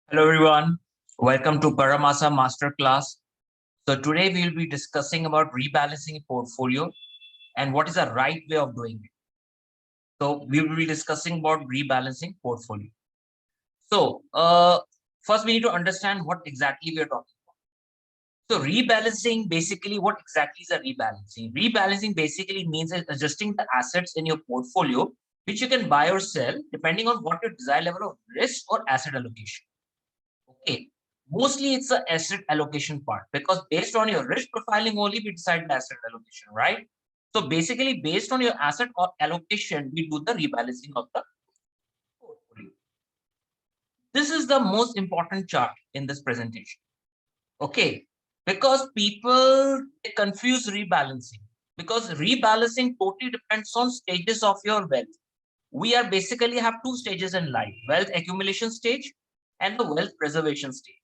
Hello everyone, welcome to Paramasa Masterclass. So today we will be discussing about rebalancing a portfolio and what is the right way of doing it. So we will be discussing about rebalancing portfolio. So first we need to understand what exactly we are talking about. So rebalancing, basically what exactly is a rebalancing? Rebalancing basically means adjusting the assets in your portfolio which you can buy or sell depending on what your desired level of risk or asset allocation. Okay. Mostly it's the asset allocation part because based on your risk profiling only we decide the asset allocation, right? So basically based on your asset or allocation, we do the rebalancing of the portfolio. This is the most important chart in this presentation. Okay. Because people confuse rebalancing because rebalancing totally depends on stages of your wealth. We are basically have two stages in life, wealth accumulation stage and the wealth preservation stage.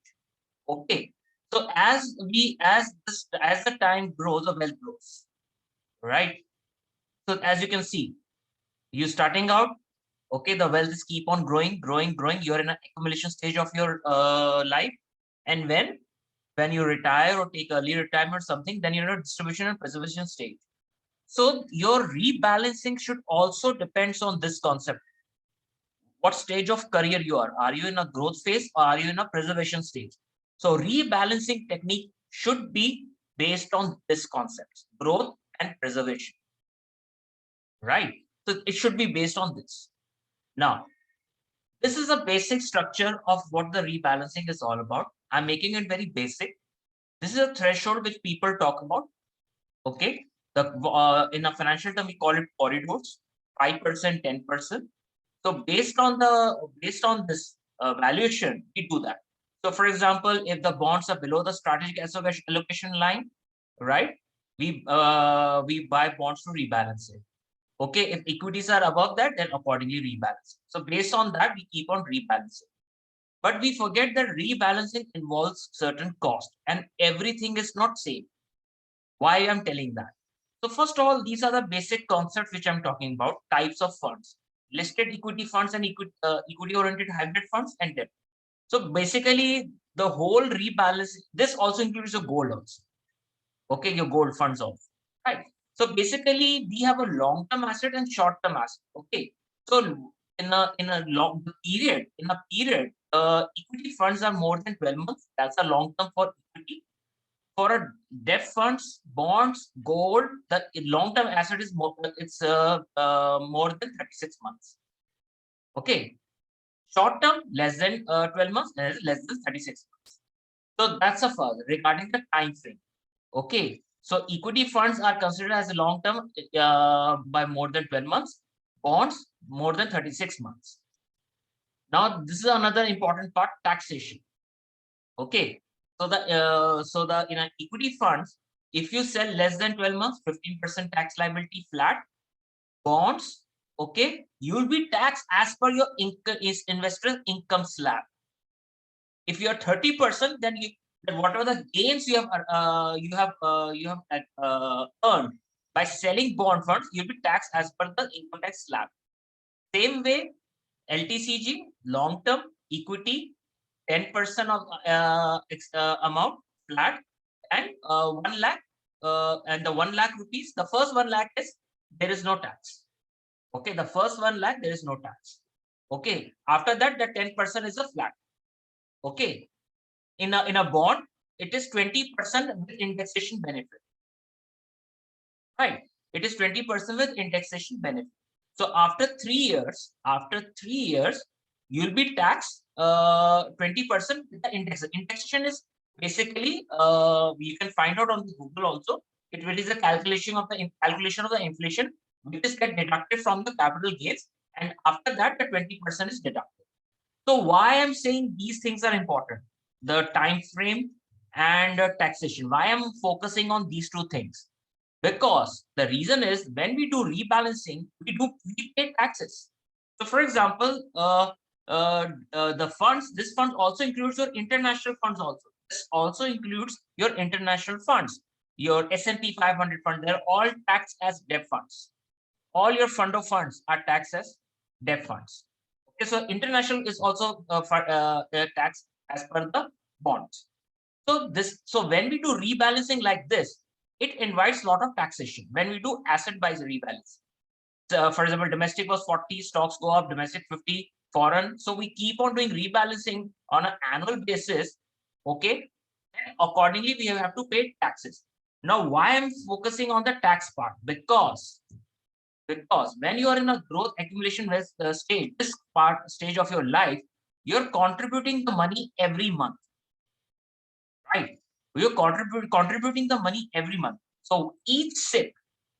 Okay. So as the time grows, the wealth grows, right? So as you can see, you starting out, okay, the wealth is keep on growing. You're in an accumulation stage of your life, and when you retire or take early retirement or something, then you're in a distribution and preservation stage. So your rebalancing should also depends on this concept. What stage of career you are? Are you in a growth phase or are you in a preservation stage? So rebalancing technique should be based on this concept, growth and preservation, right? So it should be based on this. Now, this is a basic structure of what the rebalancing is all about. I'm making it very basic. This is a threshold which people talk about. Okay. In a financial term, we call it corridors, 5%, 10%. So based on this valuation, we do that. So for example, if the bonds are below the strategic allocation line, right, we buy bonds to rebalance it. Okay, if equities are above that, then accordingly rebalance. So based on that, we keep on rebalancing. But we forget that rebalancing involves certain cost, and everything is not same. Why I'm telling that? So first of all, these are the basic concepts which I'm talking about, types of funds, listed equity funds and equity-oriented hybrid funds and debt. So basically, the whole rebalance, this also includes your gold also. Okay, your gold funds also. Right. So basically, we have a long-term asset and short-term asset. Okay. So in a long period, equity funds are more than 12 months. That's a long term for equity. For a debt funds, bonds, gold, the long-term asset is more than 36 months. Okay. Short term, less than 12 months, less than 36 months. So that's a further regarding the time frame. Okay. So equity funds are considered as a long term by more than 12 months, bonds more than 36 months. Now, this is another important part, taxation. Okay. So the in an equity funds, if you sell less than 12 months, 15% tax liability flat. Bonds, okay, you will be taxed as per your income is investor income slab. If you are 30%, then whatever the gains you have earned by selling bond funds, you'll be taxed as per the income tax slab. Same way, LTCG, long term equity, 10% of amount flat, and 1 lakh, and the 1 lakh rupees, the first 1 lakh is there is no tax. Okay, the first 1 lakh, there is no tax. Okay, after that, the 10% is a flat. Okay, in a bond, it is 20% with indexation benefit. Right, it is 20% with indexation benefit. So after 3 years, you'll be taxed 20% with the index. Indexation is basically you can find out on Google also. It is a calculation of the inflation, which is get deducted from the capital gains, and after that the 20% is deducted. So why I'm saying these things are important, the time frame and taxation. Why I'm focusing on these two things? Because the reason is when we do rebalancing, we pay taxes. So, for example, the funds, this fund also includes your international funds also. This also includes your international funds, your S&P 500 fund. They're all taxed as debt funds. All your fund of funds are taxed as debt funds. Okay, so international is also taxed as per the bonds. So when we do rebalancing like this, it invites a lot of taxation. When we do asset-wise rebalance, for example, domestic was 40, stocks go up, domestic 50, foreign. So we keep on doing rebalancing on an annual basis. Okay, and accordingly we have to pay taxes. Now, why I'm focusing on the tax part? Because when you are in a growth accumulation stage, this stage of your life, you're contributing the money every month, right? You're contributing the money every month. So each SIP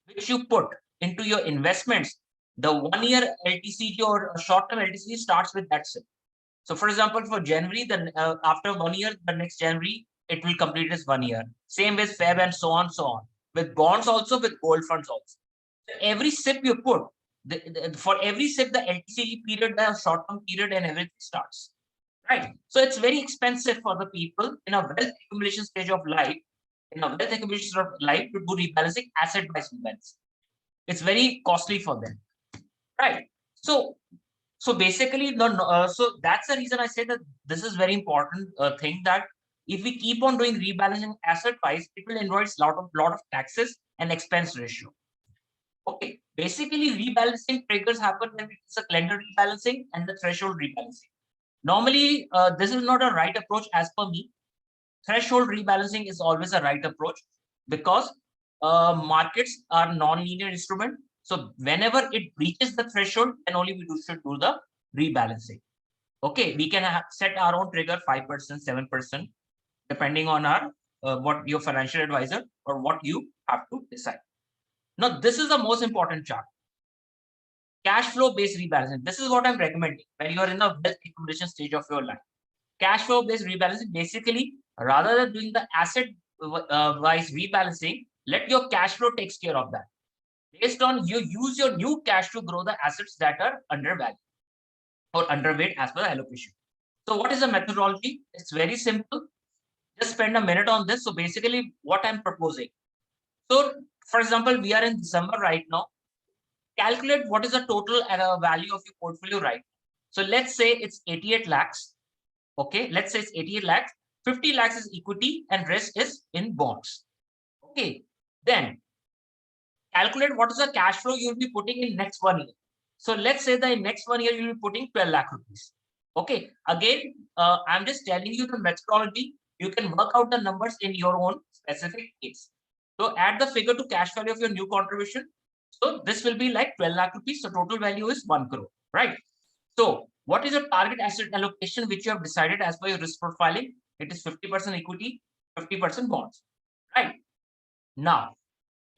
which you put into your investments, the 1 year LTCG or short-term LTCG starts with that SIP. So for example, for January, then after 1 year, the next January, it will complete its 1 year. Same with Feb and so on, so on. With bonds also, with gold funds also. So every SIP you put, for every SIP, the LTCG period, the short-term period and everything starts. Right. So it's very expensive for the people in a wealth accumulation stage of life, to do rebalancing, asset-wise rebalance. It's very costly for them. Right. So basically, so that's the reason I say that this is very important thing, that if we keep on doing rebalancing asset-wise, it will involve lot of taxes and expense ratio. Okay. Basically, rebalancing triggers happen when it's a calendar rebalancing and the threshold rebalancing. Normally, this is not a right approach as per me. Threshold rebalancing is always a right approach because markets are non-linear instrument. So whenever it reaches the threshold, then only we should do the rebalancing. Okay, we can set our own trigger 5%, 7%, depending on our what your financial advisor or what you have to decide. Now, this is the most important chart. Cash flow based rebalancing. This is what I'm recommending when you are in the wealth accumulation stage of your life. Cash flow based rebalancing, basically, rather than doing the asset wise rebalancing, let your cash flow takes care of that. Based on you use your new cash to grow the assets that are undervalued or underweight as per the allocation. So what is the methodology? It's very simple. Just spend a minute on this. So basically what I'm proposing. So for example, we are in December right now. Calculate what is the total value of your portfolio right now. So let's say it's 88 lakhs. Okay, let's say it's 88 lakhs. 50 lakhs is equity and rest is in bonds. Okay, then calculate what is the cash flow you'll be putting in next 1 year. So let's say that in next 1 year you'll be putting 12 lakh rupees. Okay, again, I'm just telling you the methodology. You can work out the numbers in your own specific case. So add the figure to cash value of your new contribution. So this will be like 12 lakh rupees. So total value is 1 crore, right? So what is your target asset allocation which you have decided as per your risk profiling? It is 50% equity, 50% bonds, right? Now,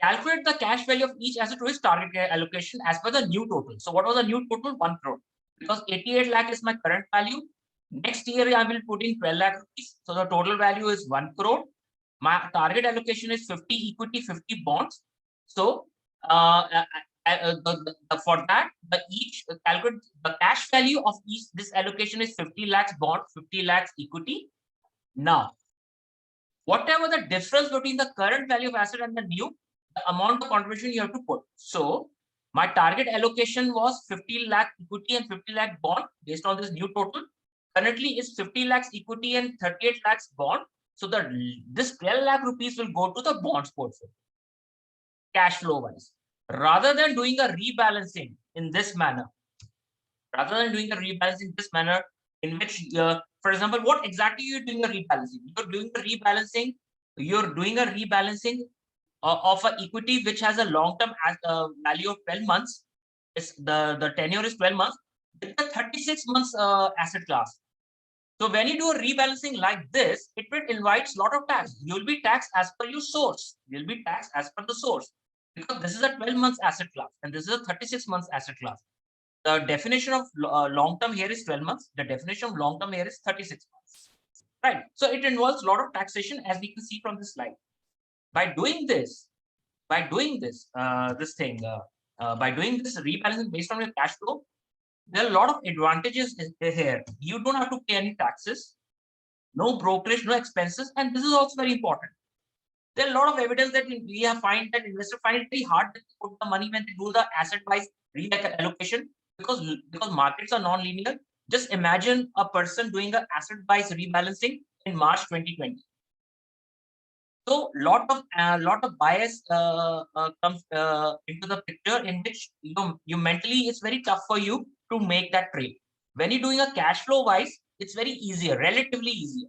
calculate the cash value of each asset to its target allocation as per the new total. So what was the new total? 1 crore. Because 88 lakh is my current value. Next year, I will put in 12 lakh rupees. So the total value is 1 crore. My target allocation is 50 equity, 50 bonds. So for that, calculate the cash value of each. This allocation is 50 lakhs bond, 50 lakhs equity. Now, whatever the difference between the current value of asset and the new, the amount of contribution you have to put. So my target allocation was 50 lakh equity and 50 lakh bond based on this new total. Currently is 50 lakhs equity and 38 lakhs bond. So this 12 lakh rupees will go to the bonds portfolio, cash flow wise. Rather than doing a rebalancing in this manner, in which, for example, what exactly you're doing a rebalancing? You're doing a rebalancing of an equity which has a long-term value of 12 months. The tenure is 12 months with the 36 months asset class. So when you do a rebalancing like this, it will invite a lot of tax. You'll be taxed as per your source. You'll be taxed as per the source because this is a 12 months asset class and this is a 36 months asset class. The definition of long-term here is 12 months. The definition of long-term here is 36 months. Right. So it involves a lot of taxation, as we can see from this slide. By doing this rebalancing based on your cash flow, there are a lot of advantages here. You don't have to pay any taxes, no brokerage, no expenses, and this is also very important. There are a lot of evidence that we have find that investors find it very hard to put the money when they do the asset-wise reallocation because markets are non-linear. Just imagine a person doing an asset-wise rebalancing in March 2020. So lot of bias comes into the picture, in which you mentally, it's very tough for you to make that trade. When you're doing a cash flow wise, it's very easier, relatively easier.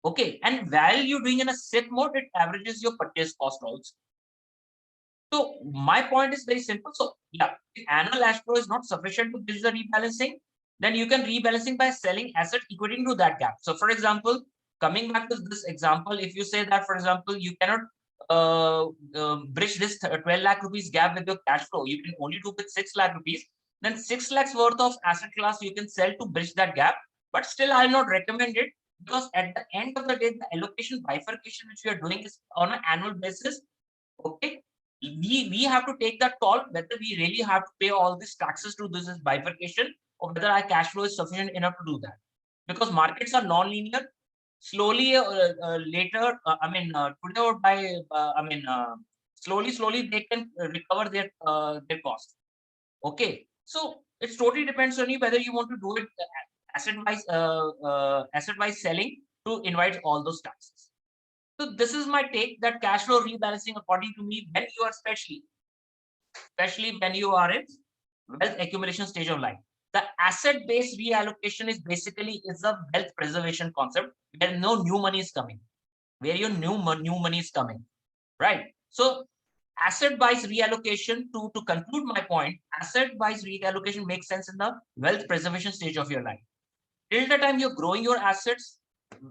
Okay, and while you're doing in a sit mode, it averages your purchase cost also. So my point is very simple. So yeah, if annual cash flow is not sufficient to bridge the rebalancing, then you can rebalancing by selling asset equating to that gap. So for example, coming back to this example, if you say that, for example, you cannot bridge this 12 lakh rupees gap with your cash flow, you can only do with 6 lakh rupees, then 6 lakhs worth of asset class you can sell to bridge that gap. But still, I'll not recommend it, because at the end of the day, the allocation bifurcation which we are doing is on an annual basis. Okay, we have to take that call whether we really have to pay all these taxes to this bifurcation, or whether our cash flow is sufficient enough to do that, because markets are non-linear. Slowly later, today or by slowly they can recover their cost. Okay, so it's totally depends on you whether you want to do it asset wise selling to invite all those taxes. So this is my take, that cash flow rebalancing, according to me, when you are especially when you are in wealth accumulation stage of life, the asset-based reallocation is basically a wealth preservation concept where no new money is coming, where your new money is coming, right? So asset-wise reallocation, to conclude my point, asset-wise reallocation makes sense in the wealth preservation stage of your life. Till the time you're growing your assets,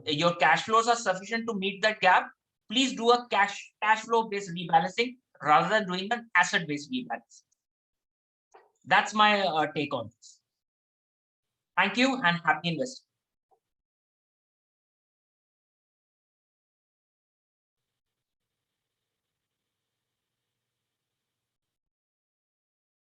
your cash flows are sufficient to meet that gap, please do a cash flow based rebalancing rather than doing an asset based rebalance. That's my take on this. Thank you and happy investing.